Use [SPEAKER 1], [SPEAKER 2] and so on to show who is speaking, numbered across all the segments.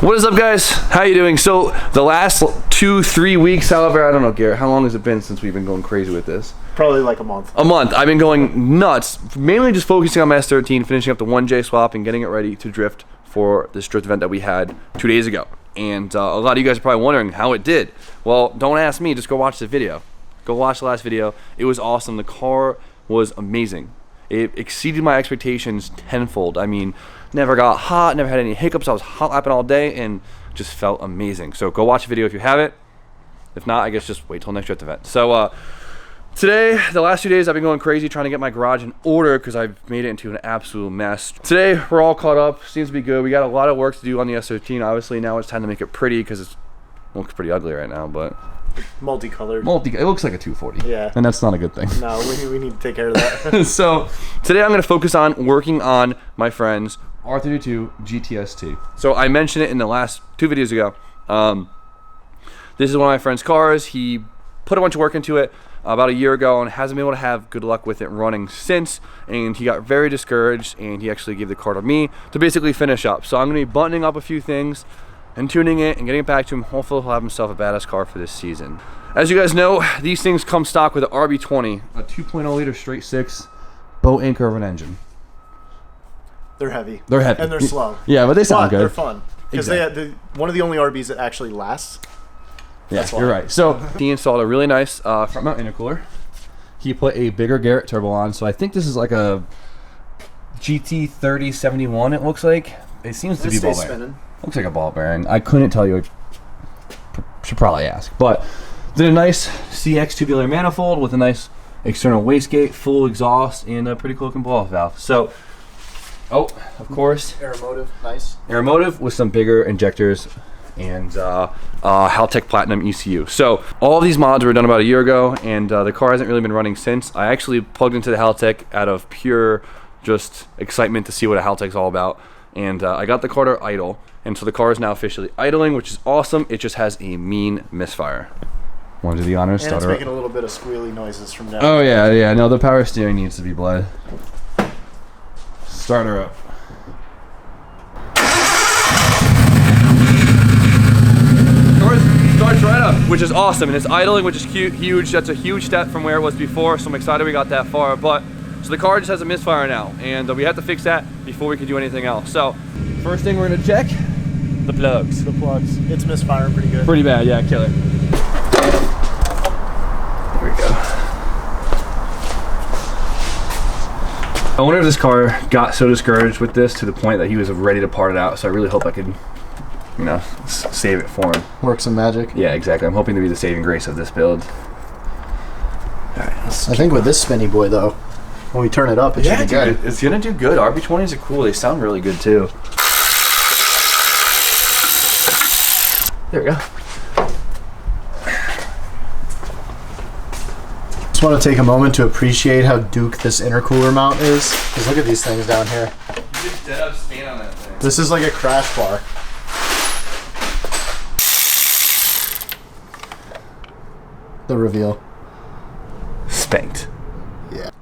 [SPEAKER 1] What is up, guys? How you doing? So the last 2-3 weeks, however, I don't know, Garrett, how long has it been since we've been going crazy with this?
[SPEAKER 2] Probably like a month.
[SPEAKER 1] A month. I've been going nuts, mainly just focusing on my S13, finishing up the 1J swap and getting it ready to drift for this drift event that we had 2 days ago. And a lot of you guys are probably wondering how it did. Well, don't ask me, just go watch the video. Go watch the last video. It was awesome. The car was amazing. It exceeded my expectations tenfold. I mean, never got hot, never had any hiccups. I was hot lapping all day and just felt amazing. So go watch the video if you haven't. If not, I guess just wait till next drift event. So today, the last 2 days, I've been going crazy trying to get my garage in order because I've made it into an absolute mess. Today, we're all caught up. Seems to be good. We got a lot of work to do on the S13. Obviously, now it's time to make it pretty because it looks pretty ugly right now, but...
[SPEAKER 2] Multicolored.
[SPEAKER 1] It looks like a 240.
[SPEAKER 2] Yeah.
[SPEAKER 1] And that's not a good thing.
[SPEAKER 2] No, we need to take care of that.
[SPEAKER 1] So today I'm going to focus on working on my friend's R32 GTST. So I mentioned it in the last 2 videos ago. This is one of my friend's cars. He put a bunch of work into it about a year ago and hasn't been able to have good luck with it running since. And he got very discouraged and he actually gave the car to me to basically finish up. So I'm going to be buttoning up a few things and tuning it and getting it back to him. Hopefully he'll have himself a badass car for this season. As you guys know, these things come stock with an RB20, a 2.0 liter straight six boat anchor of an engine.
[SPEAKER 2] They're heavy.
[SPEAKER 1] They're heavy.
[SPEAKER 2] And they're slow.
[SPEAKER 1] Yeah, but they sound good.
[SPEAKER 2] They're fun. Because
[SPEAKER 1] exactly.
[SPEAKER 2] One of the only RBs that actually lasts.
[SPEAKER 1] Yeah, you're right. So he installed a really nice front mount intercooler. He put a bigger Garrett turbo on. So I think this is like a GT3071, it looks like. It seems to be ball bearing. Looks like a ball bearing. I couldn't tell you. Should probably ask. But did a nice CX tubular manifold with a nice external wastegate, full exhaust, and a pretty cool looking blow-off valve. So, of course,
[SPEAKER 2] Aeromotive, nice.
[SPEAKER 1] Aeromotive with some bigger injectors and Haltech Platinum ECU. So all of these mods were done about a year ago, and the car hasn't really been running since. I actually plugged into the Haltech out of pure just excitement to see what a Haltech's all about. And I got the car to idle, and so the car is now officially idling, which is awesome. It just has a mean misfire. Want to do the honors?
[SPEAKER 2] And it's making a little bit of squealy noises from now.
[SPEAKER 1] Oh yeah. No, the power steering needs to be bled. Start her up. Starts right up, which is awesome, and it's idling, which is huge. That's a huge step from where it was before, so I'm excited we got that far. But so the car just has a misfire now, and we have to fix that before we can do anything else. So first thing we're gonna check, the plugs.
[SPEAKER 2] The plugs. It's misfiring pretty good.
[SPEAKER 1] Pretty bad, yeah, killer. There we go. I wonder if this car got so discouraged with this to the point that he was ready to part it out, so I really hope I could, you know, save it for him.
[SPEAKER 2] Work some magic.
[SPEAKER 1] Yeah, exactly. I'm hoping to be the saving grace of this build. All right,
[SPEAKER 2] I think with this spinny boy, though, when we turn it up, it should be good.
[SPEAKER 1] It's gonna do good. RB20s are cool. They sound really good too. There we go.
[SPEAKER 2] Just want to take a moment to appreciate how Duke this intercooler mount is. Because look at these things down here.
[SPEAKER 1] You just dead up stand on that thing.
[SPEAKER 2] This is like a crash bar. The reveal.
[SPEAKER 1] Spanked.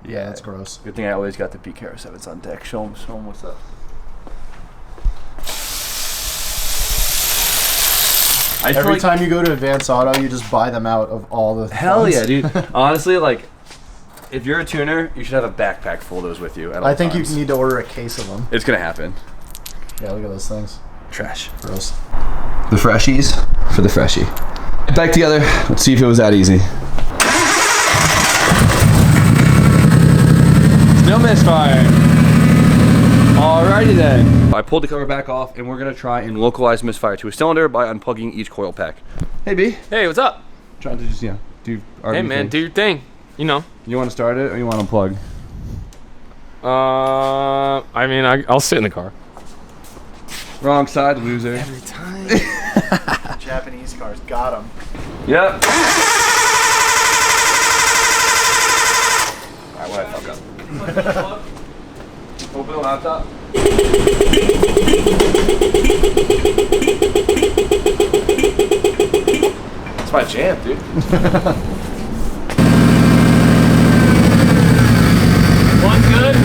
[SPEAKER 2] Yeah, that's gross.
[SPEAKER 1] Good thing I always got the PKR7s on deck. Show them what's up.
[SPEAKER 2] Every time you go to Advanced Auto, you just buy them out of all the
[SPEAKER 1] Hell
[SPEAKER 2] funds.
[SPEAKER 1] yeah, dude. Honestly, like, if you're a tuner, you should have a backpack full of those with you at all
[SPEAKER 2] I think
[SPEAKER 1] times.
[SPEAKER 2] you need to order a case of them.
[SPEAKER 1] It's gonna happen.
[SPEAKER 2] Yeah, look at those things.
[SPEAKER 1] Trash.
[SPEAKER 2] Gross.
[SPEAKER 1] The freshies for the freshie. Back together. Let's see if it was that easy. No misfire. Alrighty then. I pulled the cover back off and we're gonna try and localize misfire to a cylinder by unplugging each coil pack. Hey B.
[SPEAKER 3] Hey, what's up?
[SPEAKER 1] Trying to just, do RB
[SPEAKER 3] Hey man,
[SPEAKER 1] things.
[SPEAKER 3] do your thing. You know.
[SPEAKER 1] You wanna start it or you wanna unplug?
[SPEAKER 3] I mean, I'll sit in the car.
[SPEAKER 1] Wrong side, loser.
[SPEAKER 2] Every time. Japanese cars, got them.
[SPEAKER 1] Yep. Alright, what I fuck up. Open the laptop. It's my jam, dude.
[SPEAKER 3] One good.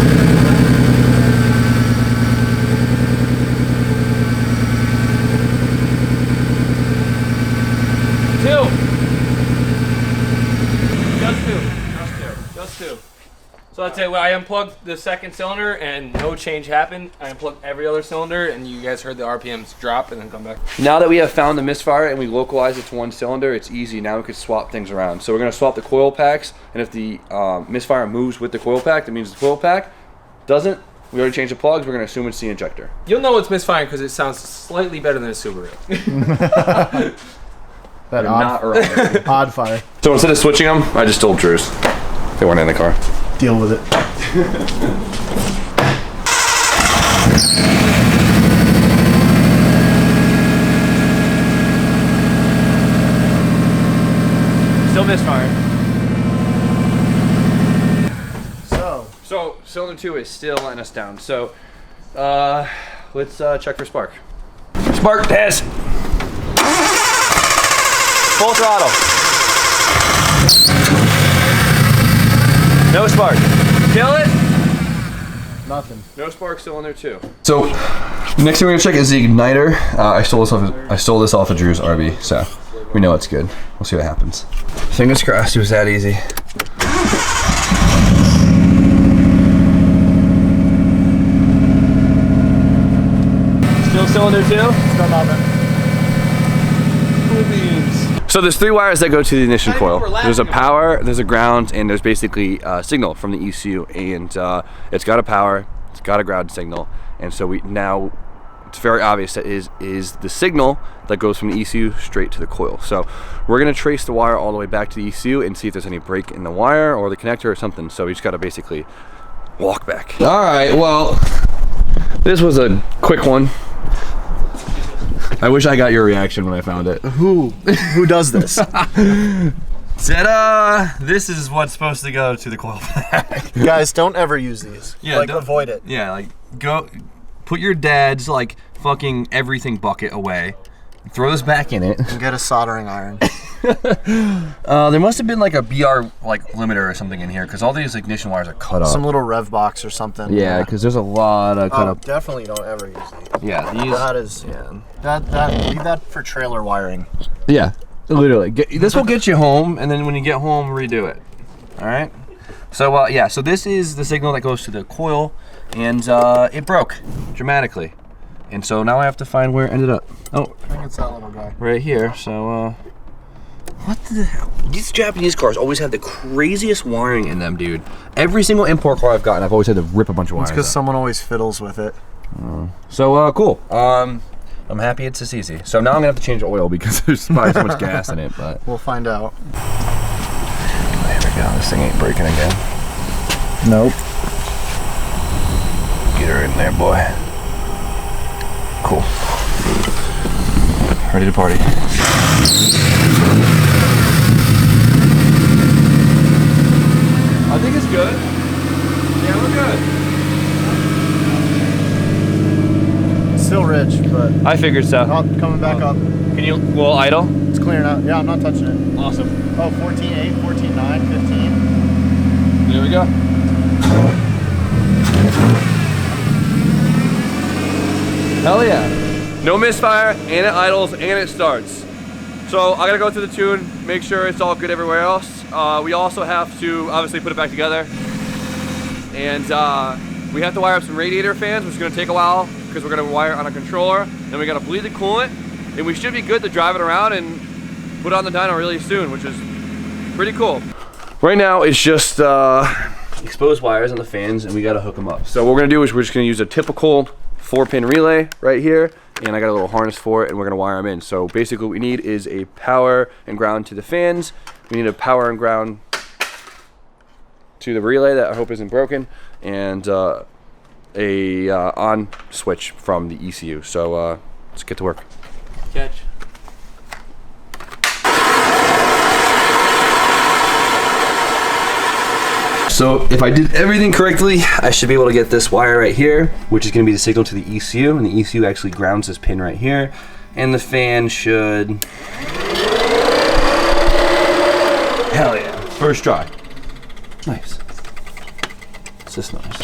[SPEAKER 3] So I'd say, well, I unplugged the second cylinder and no change happened. I unplugged every other cylinder and you guys heard the RPMs drop and then come back.
[SPEAKER 1] Now that we have found the misfire and we localized it to one cylinder, it's easy. Now we could swap things around. So we're gonna swap the coil packs, and if the misfire moves with the coil pack, that means the coil pack doesn't. We already changed the plugs. We're gonna assume it's the injector.
[SPEAKER 3] You'll know it's misfiring because it sounds slightly better than a Subaru.
[SPEAKER 2] That odd fire.
[SPEAKER 1] So instead of switching them, I just told Drews. They weren't in the car.
[SPEAKER 2] Deal with it.
[SPEAKER 1] Still misfiring.
[SPEAKER 2] So
[SPEAKER 1] cylinder 2 is still letting us down. So let's check for spark. Spark test. Full throttle. No spark. Kill it.
[SPEAKER 2] nothing.
[SPEAKER 1] No spark cylinder 2. So next thing we're gonna check is the igniter. I stole this off of Drew's RB, so we know it's good. We'll see what happens. Fingers crossed it was that easy. Still cylinder 2?
[SPEAKER 2] Still nothing.
[SPEAKER 1] So there's 3 wires that go to the ignition coil. There's a power, there's a ground, and there's basically a signal from the ECU, and it's got a power, it's got a ground signal, and so it's very obvious that is the signal that goes from the ECU straight to the coil. So we're gonna trace the wire all the way back to the ECU and see if there's any break in the wire or the connector or something. So we just gotta basically walk back. All right, well, this was a quick one. I wish I got your reaction when I found it.
[SPEAKER 2] Who does this?
[SPEAKER 1] Ta-da! This is what's supposed to go to the coil pack.
[SPEAKER 2] Guys, don't ever use these.
[SPEAKER 1] Yeah,
[SPEAKER 2] like, avoid it.
[SPEAKER 1] Yeah, like, go put your dad's, like, fucking everything bucket away. Throw this back in it.
[SPEAKER 2] And get a soldering iron.
[SPEAKER 1] There must have been, like, a BR, like, limiter or something in here, because all these ignition wires are cut off.
[SPEAKER 2] Some little rev box or something.
[SPEAKER 1] Yeah, because there's a lot of cut up.
[SPEAKER 2] Definitely don't ever use these.
[SPEAKER 1] Yeah, these.
[SPEAKER 2] That is, leave that for trailer wiring.
[SPEAKER 1] Yeah, literally. This will get you home, and then when you get home, redo it. All right? So, yeah, so this is the signal that goes to the coil, and it broke dramatically. And so now I have to find where it ended up. Oh,
[SPEAKER 2] I think it's that little guy.
[SPEAKER 1] right here. So, what the hell? These Japanese cars always have the craziest wiring in them, dude. Every single import car I've gotten, I've always had to rip a bunch of wires.
[SPEAKER 2] It's because someone always fiddles with it.
[SPEAKER 1] So, cool. I'm happy it's this easy. So now I'm gonna have to change oil because there's probably so much gas in it, but
[SPEAKER 2] We'll find out.
[SPEAKER 1] there we go. This thing ain't breaking again.
[SPEAKER 2] Nope.
[SPEAKER 1] Get her in there, boy. Cool. Ready to party. I think it's good. Yeah, we're good.
[SPEAKER 2] Still rich, but
[SPEAKER 1] I figured so.
[SPEAKER 2] coming back up.
[SPEAKER 1] Can you, well, idle?
[SPEAKER 2] It's clearing out. Yeah, I'm not touching it.
[SPEAKER 1] Awesome.
[SPEAKER 2] Oh, 14.8, 14.9, 15.
[SPEAKER 1] There we go. Hell yeah. No misfire, and it idles, and it starts. So I gotta go through the tune, make sure it's all good everywhere else. We also have to obviously put it back together. And we have to wire up some radiator fans, which is gonna take a while because we're gonna wire on a controller. Then we gotta bleed the coolant, and we should be good to drive it around and put it on the dyno really soon, which is pretty cool. Right now it's just exposed wires on the fans, and we gotta hook them up. So what we're gonna do is we're just gonna use a typical 4-pin relay right here, and I got a little harness for it, and we're gonna wire them in. So basically what we need is a power and ground to the fans. We need a power and ground to the relay that I hope isn't broken, and a on switch from the ECU. So let's get to work.
[SPEAKER 3] Catch.
[SPEAKER 1] So if I did everything correctly, I should be able to get this wire right here, which is going to be the signal to the ECU, and the ECU actually grounds this pin right here, and the fan should... Hell yeah. First try. Nice. It's just nice.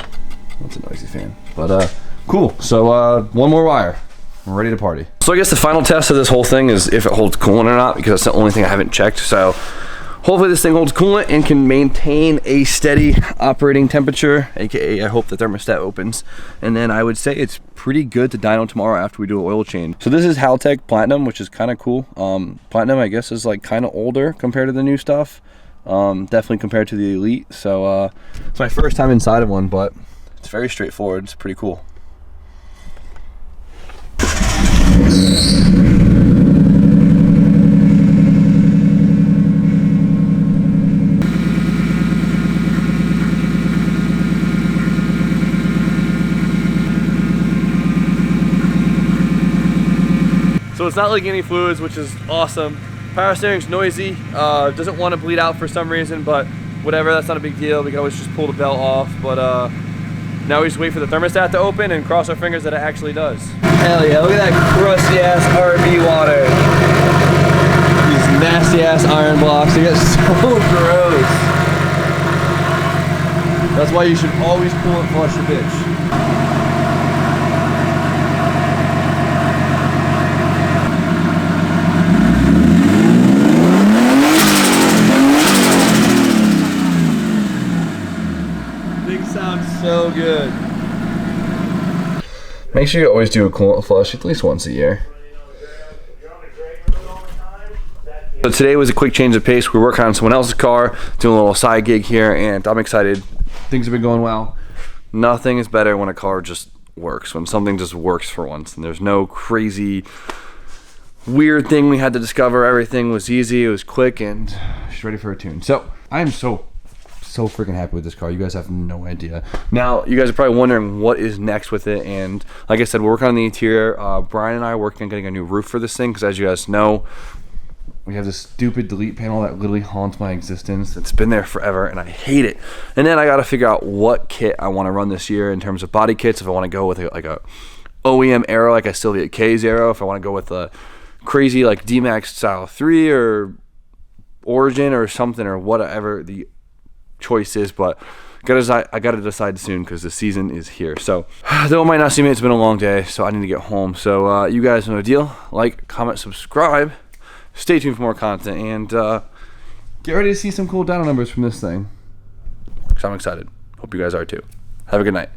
[SPEAKER 1] That's a noisy fan. But cool. So one more wire. I'm ready to party. So I guess the final test of this whole thing is if it holds coolant or not, because that's the only thing I haven't checked. So hopefully this thing holds coolant and can maintain a steady operating temperature, aka I hope the thermostat opens. And then I would say it's pretty good to dyno tomorrow after we do an oil change. So this is Haltech Platinum, which is kind of cool. Platinum, I guess, is like kind of older compared to the new stuff. Definitely compared to the Elite. So it's my first time inside of one, but it's very straightforward. It's pretty cool. So it's not leaking any fluids, which is awesome. Power steering's noisy, doesn't want to bleed out for some reason, but whatever, that's not a big deal. We can always just pull the belt off, but now we just wait for the thermostat to open and cross our fingers that it actually does. Hell yeah, look at that crusty ass RV water. These nasty ass iron blocks, they get so gross. That's why you should always pull and flush your bitch. So good. Make sure you always do a coolant flush at least once a year. So today was a quick change of pace. We're working on someone else's car, doing a little side gig here, and I'm excited. Things have been going well. Nothing is better when a car just works, when something just works for once, and there's no crazy weird thing we had to discover. Everything was easy, it was quick, and she's ready for a tune. So I am so freaking happy with this car. You guys have no idea. Now, you guys are probably wondering what is next with it, and like I said, we're working on the interior. Brian and I are working on getting a new roof for this thing, because as you guys know, we have this stupid delete panel that literally haunts my existence. It's been there forever, and I hate it. And then I got to figure out what kit I want to run this year in terms of body kits, if I want to go with like a OEM Aero, like a Sylvia K's Aero, if I want to go with a crazy like D-Max style 3 or Origin or something, or whatever the choice is, but I gotta decide soon because the season is here. So though it might not seem it, it's been a long day, so I need to get home. So you guys know the deal. Like, comment, subscribe, stay tuned for more content, and get ready to see some cool dyno numbers from this thing, because I'm excited. Hope you guys are too. Have a good night.